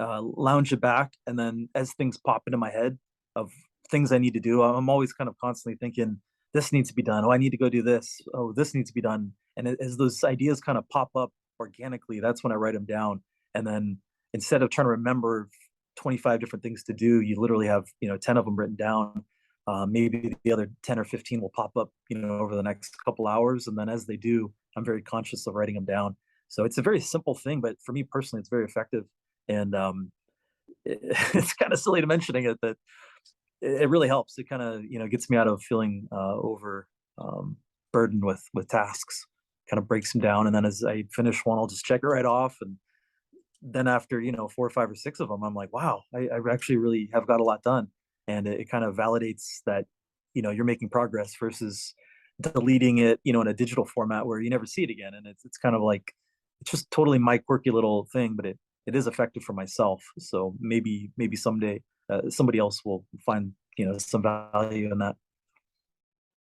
B: lounge it back, and then as things pop into my head of things I need to do, I'm always kind of constantly thinking, this needs to be done. Oh, I need to go do this. Oh, this needs to be done. And as those ideas kind of pop up organically, that's when I write them down. And then instead of trying to remember 25 different things to do, you literally have 10 of them written down. Maybe the other 10 or 15 will pop up over the next couple hours, and then as they do, I'm very conscious of writing them down. So it's a very simple thing, but for me personally, it's very effective. And it's kind of silly to mentioning it, but it really helps. It kind of gets me out of feeling over burdened with tasks. Kind of breaks them down, and then as I finish one, I'll just check it right off. And then after 4 or 5 or 6 of them, I'm like, wow, I actually really have got a lot done. And it kind of validates that you're making progress versus deleting it in a digital format where you never see it again. And it's kind of like, it's just totally my quirky little thing, but it is effective for myself. So maybe someday somebody else will find some value in that.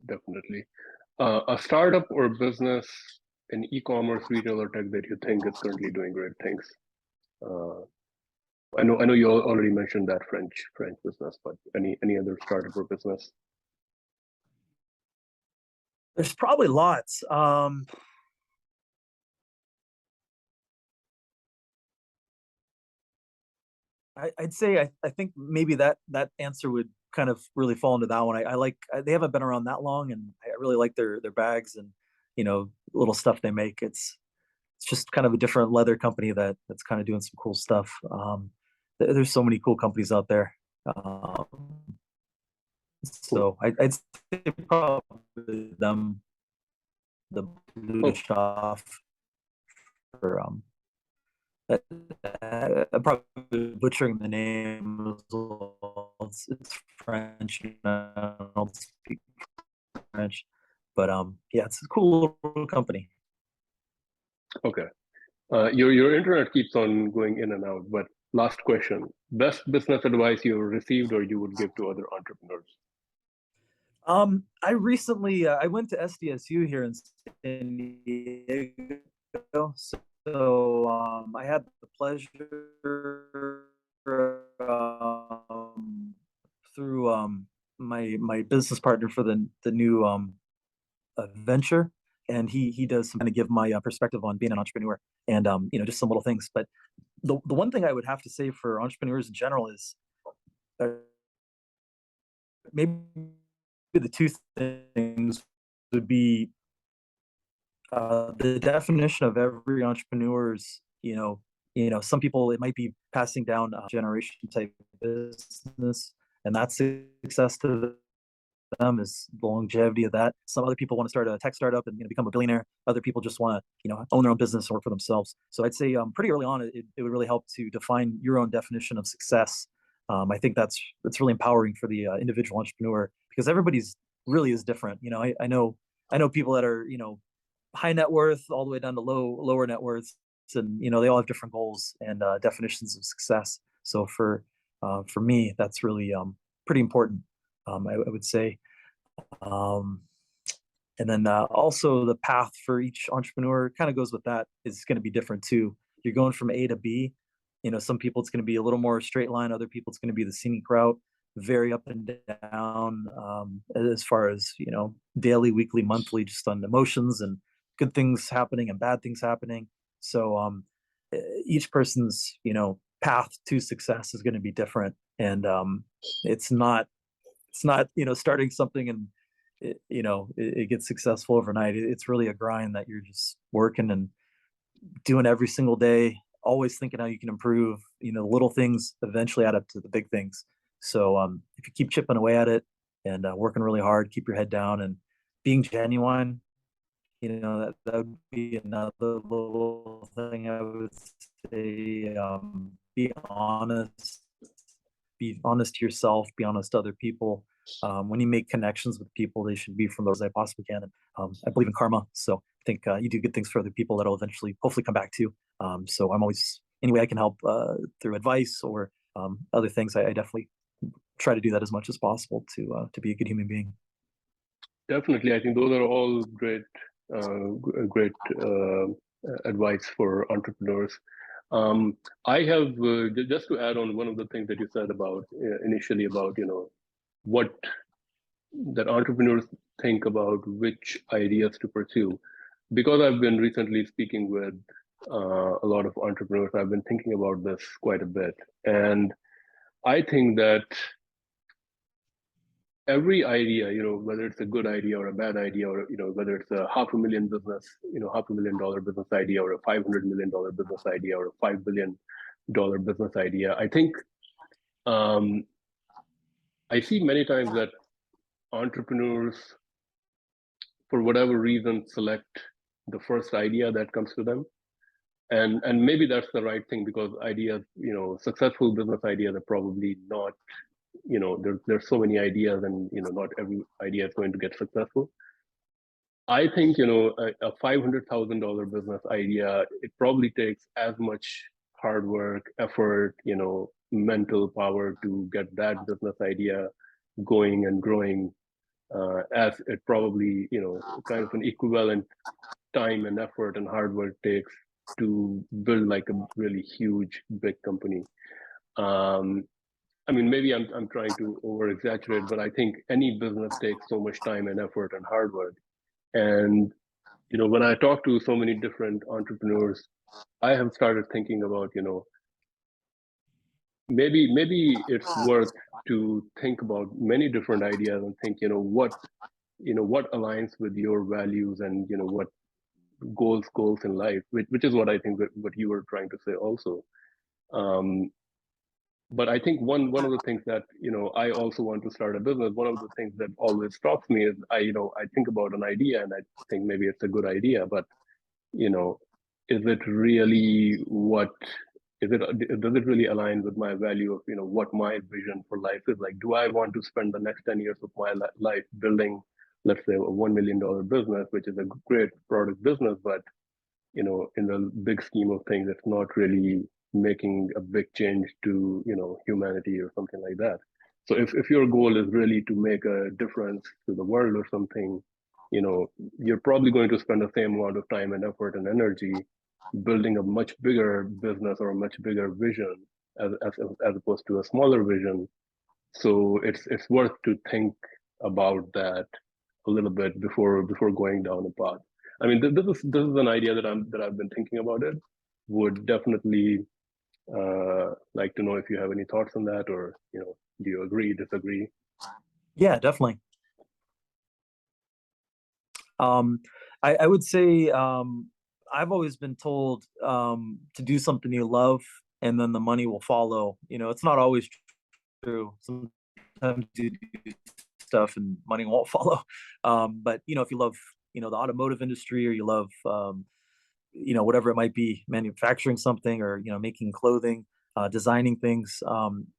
A: Definitely. A startup or business in e-commerce, retail, or tech that you think is currently doing great things. Uh, I know you already mentioned that French business, but any other startup or business?
B: There's probably lots. I'd say I think maybe that answer would kind of really fall into that one. They haven't been around that long, and I really like their bags and little stuff they make. It's just kind of a different leather company that's kind of doing some cool stuff. There's so many cool companies out there. Um,
A: Cool.
B: so I'd say probably them, the
A: Oh,
B: Luczak for I'm probably butchering the name as well. It's French, and I don't speak French, but yeah, it's a cool little company.
A: okay. Your internet keeps on going in and out, but last question. Best business advice you received or you would give to other entrepreneurs?
B: I recently I went to SDSU here in San Diego, so I had the pleasure through my business partner for the new venture, and he does some kind of give my perspective on being an entrepreneur, and just some little things. But the one thing I would have to say for entrepreneurs in general is uh, maybe the two things would be the definition of every entrepreneur's, some people it might be passing down a generation type business, and that's success to them is the longevity of that. Some other people want to start a tech startup and become a billionaire. Other people just want to own their own business and work for themselves. So I'd say pretty early on it would really help to define your own definition of success. I think that's really empowering for the individual entrepreneur because everybody's really is different. I know people that are high net worth all the way down to lower net worths, and they all have different goals and definitions of success. So for me, that's really pretty important. I would say. Um, And then also the path for each entrepreneur kind of goes with that is going to be different too. You're going from A to B. Some people it's going to be a little more straight line. Other people it's going to be the scenic route, very up and down as far as daily, weekly, monthly, just on emotions and good things happening and bad things happening. So each person's path to success is going to be different, and it's not starting something and it gets successful overnight. It's really a grind that you're just working and doing every single day, always thinking how you can improve. Little things eventually add up to the big things. So if you keep chipping away at it and working really hard, keep your head down and being genuine, that would be another little thing I would say. Be honest, to yourself, be honest to other people. When you make connections with people, they should be from those I possibly can. And I believe in karma, so I think you do good things for other people that'll eventually, hopefully, come back to you. So I'm always, any way I can help through advice or other things, I definitely try to do that as much as possible to be a good human being.
A: Definitely, I think those are all great, great advice for entrepreneurs. I have just to add on one of the things that you said about initially about what that entrepreneurs think about which ideas to pursue. Because I've been recently speaking with a lot of entrepreneurs, I've been thinking about this quite a bit, and I think that every idea, whether it's a good idea or a bad idea, or whether it's a $500,000 business, $500,000 business idea, or a $500 million business idea, or a $5 billion business idea, I think I see many times that entrepreneurs, for whatever reason, select the first idea that comes to them, and maybe that's the right thing, because ideas, successful business ideas are probably not, there's so many ideas, and not every idea is going to get successful. I think a $500,000 business idea, it probably takes as much hard work, effort, mental power to get that business idea going and growing as it probably kind of an equivalent time and effort and hard work takes to build like a really huge big company. I mean, maybe I'm trying to over exaggerate, but I think any business takes so much time and effort and hard work. And when I talk to so many different entrepreneurs, I have started thinking about maybe it's worth to think about many different ideas and think what aligns with your values, and what goals in life, which is what I think that what you were trying to say also. But I think one of the things that I also want to start a business. One of the things that always stops me is I think about an idea and I think maybe it's a good idea, but is it really what is it? Does it really align with my value of what my vision for life is? Like, do I want to spend the next 10 years of my life building, let's say, a $1 million business, which is a great product business, but in the big scheme of things, it's not really making a big change to humanity or something like that. So if your goal is really to make a difference to the world or something, you're probably going to spend the same amount of time and effort and energy building a much bigger business or a much bigger vision as opposed to a smaller vision. So it's worth to think about that a little bit before going down a path. I mean, this is an idea that I've been thinking about it. Would definitely like to know if you have any thoughts on that, or do you agree, disagree?
B: Yeah, definitely. I would say I've always been told to do something you love, and then the money will follow. It's not always true. Sometimes you do stuff and money won't follow. But if you love the automotive industry, or you love whatever it might be, manufacturing something, or making clothing, designing things,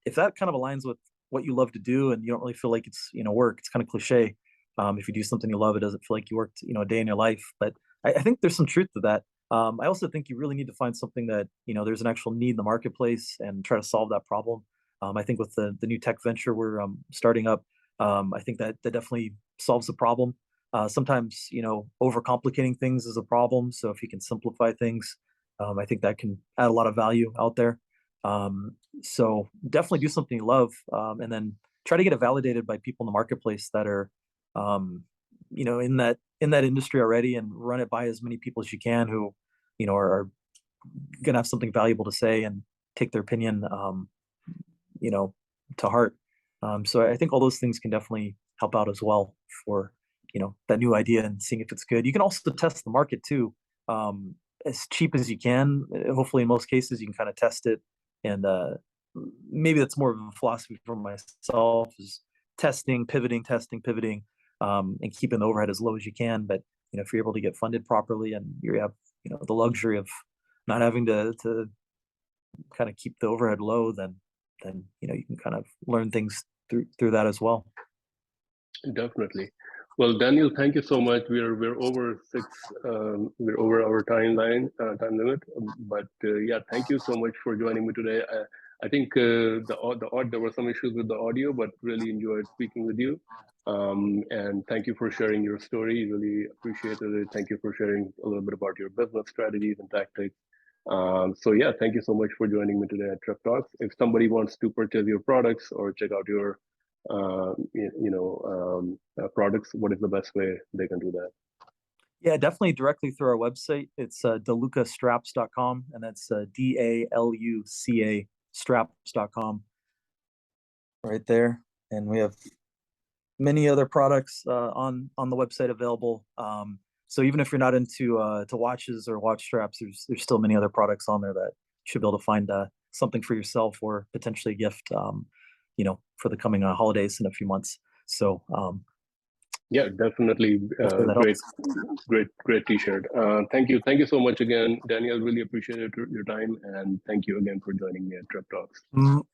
B: if that kind of aligns with what you love to do and you don't really feel like it's work, it's kind of cliche. If you do something you love, it doesn't feel like you worked a day in your life. But I think there's some truth to that. I also think you really need to find something that there's an actual need in the marketplace and try to solve that problem. I think with the new tech venture we're starting up, I think that definitely solves the problem. Sometimes, overcomplicating things is a problem. So if you can simplify things, I think that can add a lot of value out there. So definitely do something you love, and then try to get it validated by people in the marketplace that are, in that industry already, and run it by as many people as you can who, are gonna have something valuable to say and take their opinion, to heart. So I think all those things can definitely help out as well for, that new idea and seeing if it's good. You can also test the market too, as cheap as you can. Hopefully, in most cases, you can kind of test it, and maybe that's more of a philosophy for myself, is testing, pivoting, and keeping the overhead as low as you can. But if you're able to get funded properly, and you have the luxury of not having to kind of keep the overhead low, then you can kind of learn things through that as well.
A: Definitely. Well, Daniel, thank you so much. We're over we're over our time limit. But yeah, thank you so much for joining me today. I think there were some issues with the audio, but really enjoyed speaking with you. And thank you for sharing your story. Really appreciated it. Thank you for sharing a little bit about your business strategies and tactics. So yeah, thank you so much for joining me today at Trep Talks. If somebody wants to purchase your products or check out your products, what is the best way they can do that?
B: Yeah, definitely directly through our website. It's DaLucaStraps.com, and that's DALUCA straps.com right there. And we have many other products on the website available. So even if you're not into to watches or watch straps, there's still many other products on there that you should be able to find something for yourself, or potentially a gift, for the coming holidays in a few months. So
A: yeah, definitely. Great t-shirt. Thank you so much again, Daniel. Really appreciate your time, and thank you again for joining me at Trep Talks.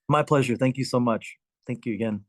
B: My pleasure. Thank you so much. Thank you again.